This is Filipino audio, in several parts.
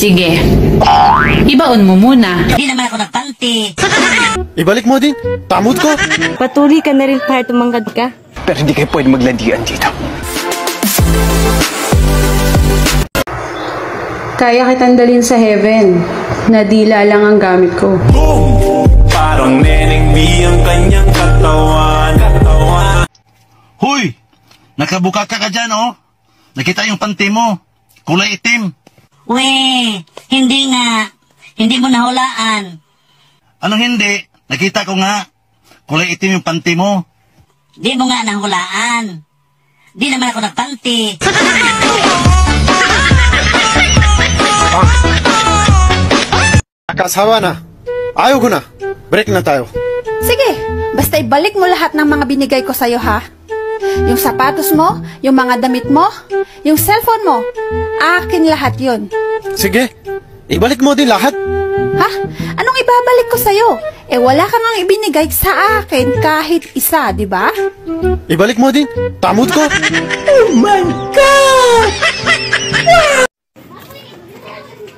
Sige. Ibaon mo muna. Hindi naman ako nagpanti. Ibalik mo din. Tamot ko. Patuloy ka na rin para tumangkad ka. Pero hindi kayo pwede maglandian dito. Kaya kitang dalhin sa heaven. Nadila lang ang gamit ko. Boom! Parang Neneng B ang kanyang katawan. Huy! Nakabuka ka dyan, oh. Nakita yung panty mo. Kulay itim. We, hindi nga. Hindi mo nahulaan. Anong hindi? Nakita ko nga. Kulay itim yung panty mo. Di mo nga nahulaan. Di naman ako nagpanti. Kasawa na. Ayaw ko na. Break na tayo. Sige, basta ibalik mo lahat ng mga binigay ko sa'yo, ha? Yung sapatos mo, yung mga damit mo, yung cellphone mo, akin lahat yun. Sige. Ibalik mo din lahat. Ha? Anong ibabalik ko sa'yo? Eh wala ka ngang ibinigay sa akin kahit isa, di ba? Ibalik mo din. Tamot ko. Oh my God!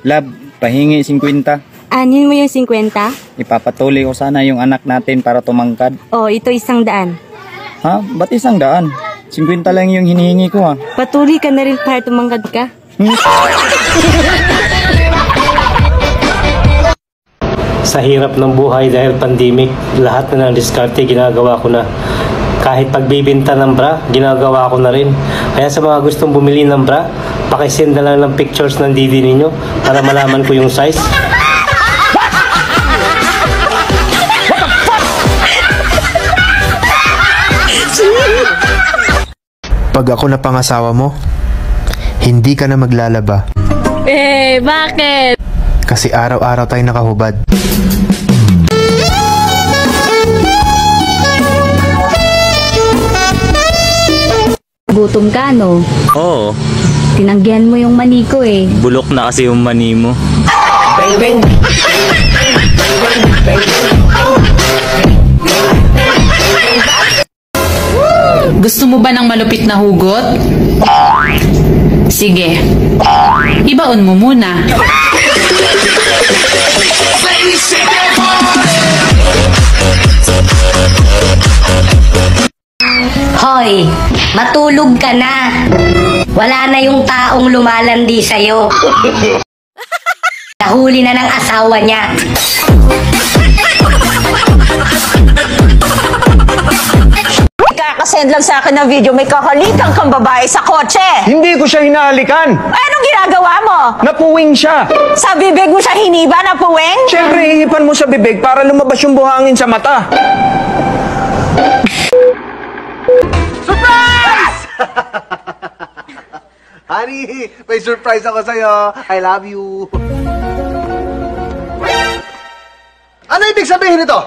Lab, pahingi 50. Anin mo yung 50? Ipapatuloy ko sana yung anak natin para tumangkad. Oh, ito 100. Ha? Ba't 100? 50 lang yung hinihingi ko, ha? Patuloy ka na rin para tumangkad ka. Sa hirap ng buhay dahil pandemic, lahat na ng diskarte ginagawa ko na. Kahit pagbibinta ng bra, ginagawa ko na rin. Kaya sa mga gustong bumili ng bra, pakisend na lang ng pictures ng didi ninyo para malaman ko yung size. Pag ako na pangasawa mo, hindi ka na maglalaba. Eh, bakit? Kasi araw-araw tayo nakahubad. Gutom ka, no? Oo. Tinanggihan mo yung mani ko, eh. Bulok na kasi yung mani mo. Gusto mo ba ng malupit na hugot? Sige. Ibaon mo muna. Hoy, matulog ka na. Wala na yung taong lumalandi sa'yo. Nahuli na ng asawa niya. Kakasend lang sa akin ng video, may kakalikan kang babae sa kotse. Hindi ko siya hinalikan. Anong ginagawa mo? Napuwing siya. Sa bibig mo siya hiniba na puweng? Siyempre, hihipan mo sa bibig para lumabas yung buhangin sa mata. Surprise! Honey, may surprise ako sa'yo. I love you. Ano ibig sabihin nito?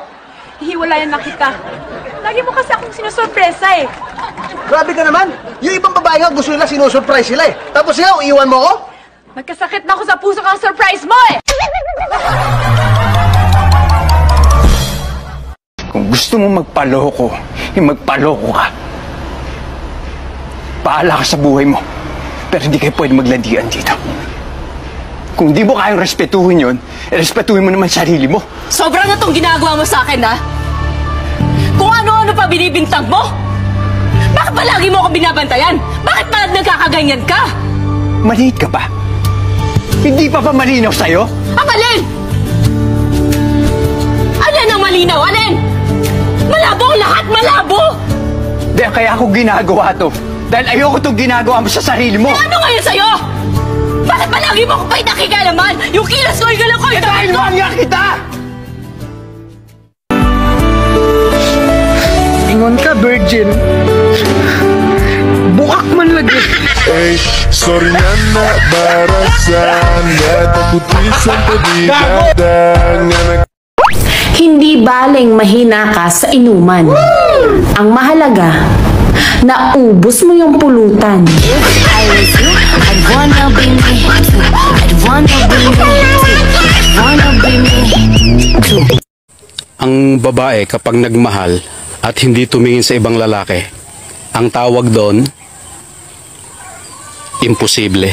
Hiwalayan na kita. Lagi mo kasi akong sinusurpresa eh. Grabe ka naman. Yung ibang babae nga gusto nila sinusurprise sila eh. Tapos ikaw, iwan mo ko? Magkasakit na ako sa puso kang surprise mo eh. Kung gusto mo magpaloko, magpaloko ka. Paala ka sa buhay mo. Pero hindi kayo pwede maglandian dito. Kung di mo kayang respetuhin yun, respetuhin mo naman sarili mo. Sobra na tong ginagawa mo sa akin, ha? Kung ano-ano pa binibintang mo? Bakit ba lagi mo ako binabantayan? Bakit ba nagkakaganyan ka? Maliit ka pa. Hindi pa ba malinaw sa'yo? Ang alin? Alin ang malinaw? Alin? Malabo ang lahat! Malabo! Dahil kaya ako ginagawa to. Dahil ayoko itong ginagawa mo sa sarili mo. Eh ano ngayon sa'yo? Bakit ba lagi mo akong pinakikalaman? Yung kilos ko, yung ko, yung dahil wangya kita! Ingon ka, virgin. Bukak man lagi. Ay, sorry na barasan. Nataputisang pabigatan. Hindi baling mahina ka sa inuman. Ang mahalaga, naubos mo yung pulutan. Ang babae kapag nagmahal at hindi tumingin sa ibang lalaki, ang tawag doon, imposible.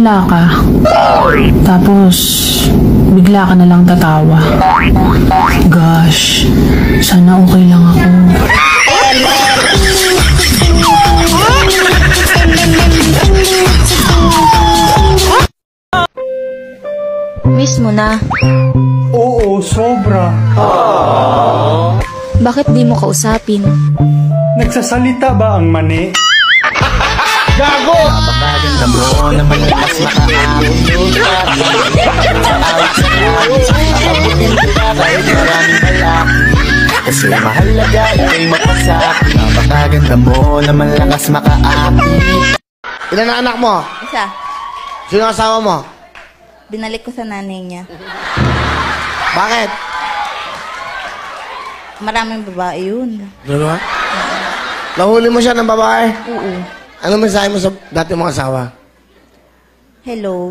wala ka. Tapos, bigla ka na lang tatawa. Gosh, sana okay lang ako. Miss mo na. Oo, sobra. Bakit di mo kausapin? Nagsasalita ba ang mani? Gago! Napakaganda mo naman yung mas kasi mahalaga ika'y mapasakit. Napakaganda mo naman lakas makaakit. Ilan na anak mo? Isa. Sino ang asawa mo? Binalik ko sa nanay niya. Bakit? Maraming babae yun. Ano? Nahuli mo siya ng babae? Oo. Ano mensahe mo sa dati mong asawa? Hello.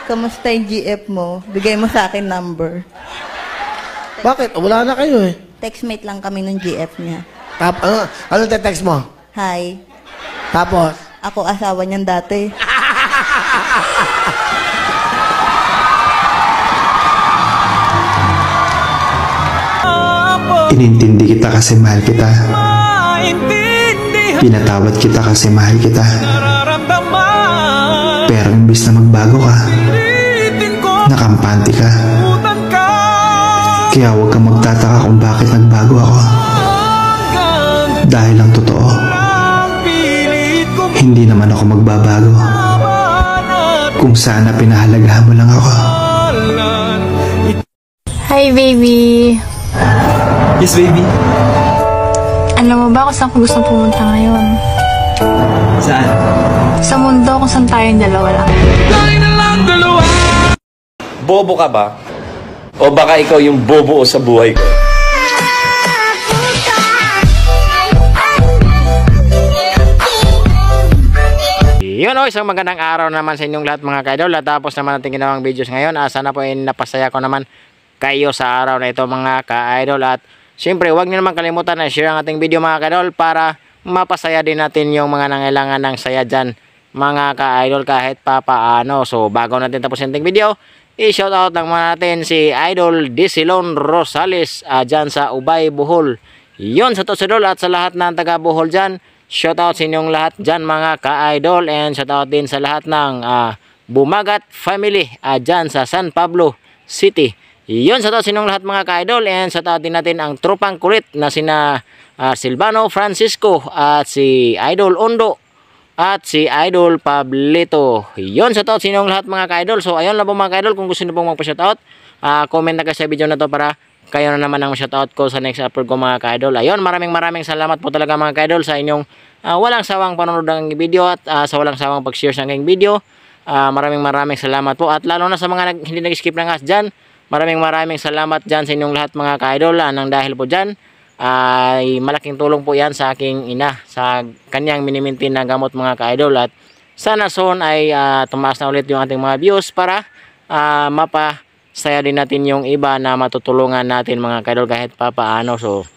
Kamusta yung GF mo? Bigay mo sa akin number. Bakit? Wala na kayo eh. Textmate lang kami nung GF niya. Anong te-text mo? Hi. Tapos? Ako asawa niyan dati. Inintindi kita kasi mahal kita. Pinatawad kita kasi mahal kita. Pero imbis na magbago ka, nakampante ka. Kaya huwag kang magtataka kung bakit nagbago ako. Dahil ang totoo, hindi naman ako magbabago. Kung sana pinahalagahan mo lang ako. Hi, baby. Yes, baby. Alam mo ba kung saan ko gusto pumunta ngayon? Saan? Sa mundo kung saan tayong dalawa lang. Bobo ka ba? O baka ikaw yung bobo sa buhay ko? Yun o, isang magandang araw naman sa inyong lahat mga ka-idol. At tapos naman natin ginawang videos ngayon. Sana po ay napasaya ko naman kayo sa araw na ito mga ka-idol. At syempre huwag niyo naman kalimutan na share ang ating video mga ka-idol para mapasaya din natin yung mga nangailangan ng saya dyan mga ka-idol kahit papaano. So bago natin tapos yung ating video, i-shoutout lang muna natin si Idol Disilon Rosales dyan sa Ubay, Bohol. Yun sa Tosidol at sa lahat ng taga Bohol dyan. Shoutout sa inyong lahat dyan mga ka-idol. And shoutout din sa lahat ng Bumagat family dyan sa San Pablo City. Yun shoutout sa inyong lahat mga ka-idol. And shoutout din natin ang tropang kulit na sina Silvano Francisco at si Idol Ondo at si Idol Pablito. Yun, shoutout sa inyong lahat mga ka-idol. So ayun lang po mga ka-idol, kung gusto niyo pong magpa-shoutout, comment na kayo sa video na to para kayo na naman ang shoutout ko sa next upload ko mga ka-idol. Ayun, maraming salamat po talaga mga ka-idol sa inyong walang sawang panonood ng video at sa walang sawang pag-share sa aking video. Maraming salamat po. At lalo na sa mga hindi nag-skip ng ads dyan, maraming salamat dyan sa inyong lahat mga ka-idol. Nang dahil po dyan, ay malaking tulong po yan sa aking ina sa kanyang minimintin na gamot mga ka-idol. At sana soon ay tumaas na ulit yung ating mga views para mapasaya din natin yung iba na matutulungan natin mga ka-idol kahit papaano. So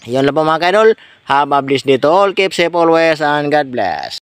yun lang po mga ka-idol, have a blessed day to all, keep safe always, and God bless.